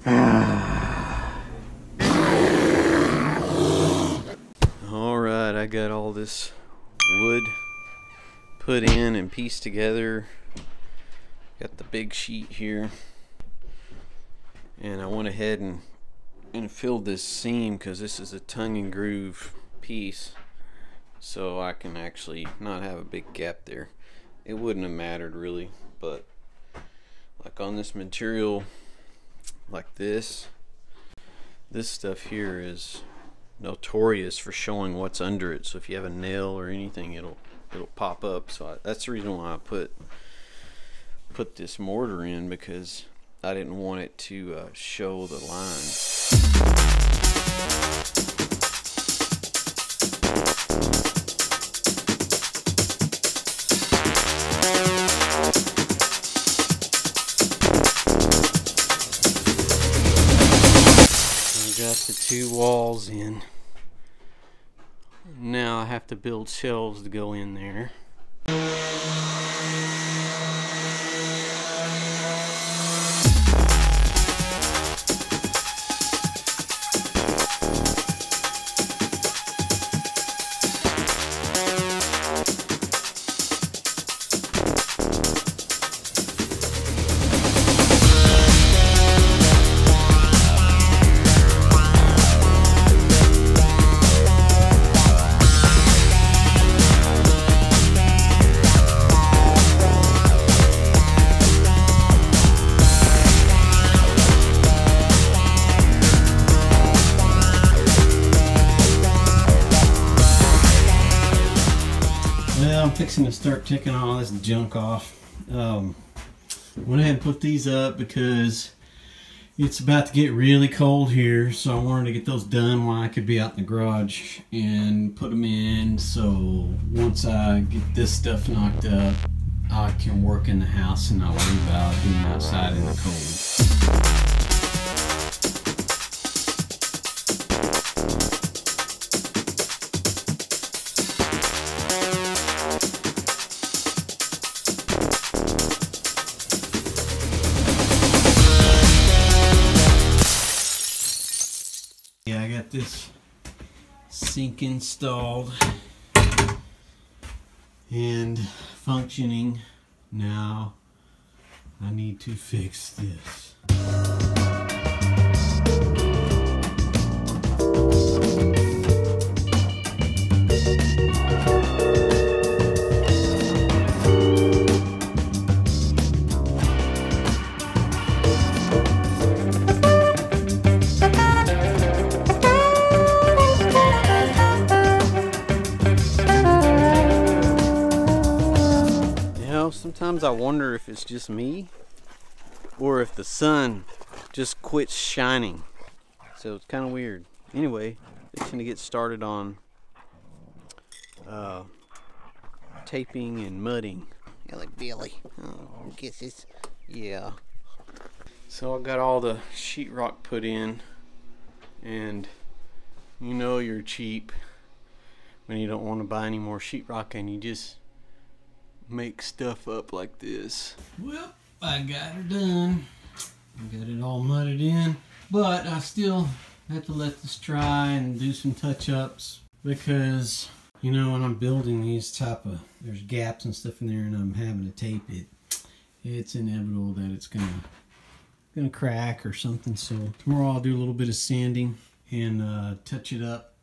Alright, I got all this wood put in and pieced together. Got the big sheet here. And I went ahead and filled this seam because this is a tongue and groove piece. So I can actually not have a big gap there. It wouldn't have mattered really, but like on this material like this stuff here is notorious for showing what's under it. So if you have a nail or anything, it'll pop up. So that's the reason why I put this mortar in, because I didn't want it to show the lines. Got the two walls in. Now I have to build shelves to go in there. I'm fixing to start taking all this junk off. Went ahead and put these up because it's about to get really cold here, so I wanted to get those done while I could be out in the garage and put them in, so once I get this stuff knocked up, I can work in the house and not worry about being outside in the cold. Yeah, I got this sink installed and functioning. Now I need to fix this. Sometimes I wonder if it's just me or if the sun just quits shining. So it's kind of weird. Anyway, it's going to get started on taping and mudding. Yeah, like Billy. Oh, kisses. Yeah. So I got all the sheetrock put in, and you know you're cheap when you don't want to buy any more sheetrock and you just make stuff up like this. Well, I got her done. I got it all mudded in, but I still have to let this dry and do some touch-ups, because you know when I'm building these there's gaps and stuff in there and I'm having to tape it, it's inevitable that it's gonna crack or something. So tomorrow I'll do a little bit of sanding and touch it up.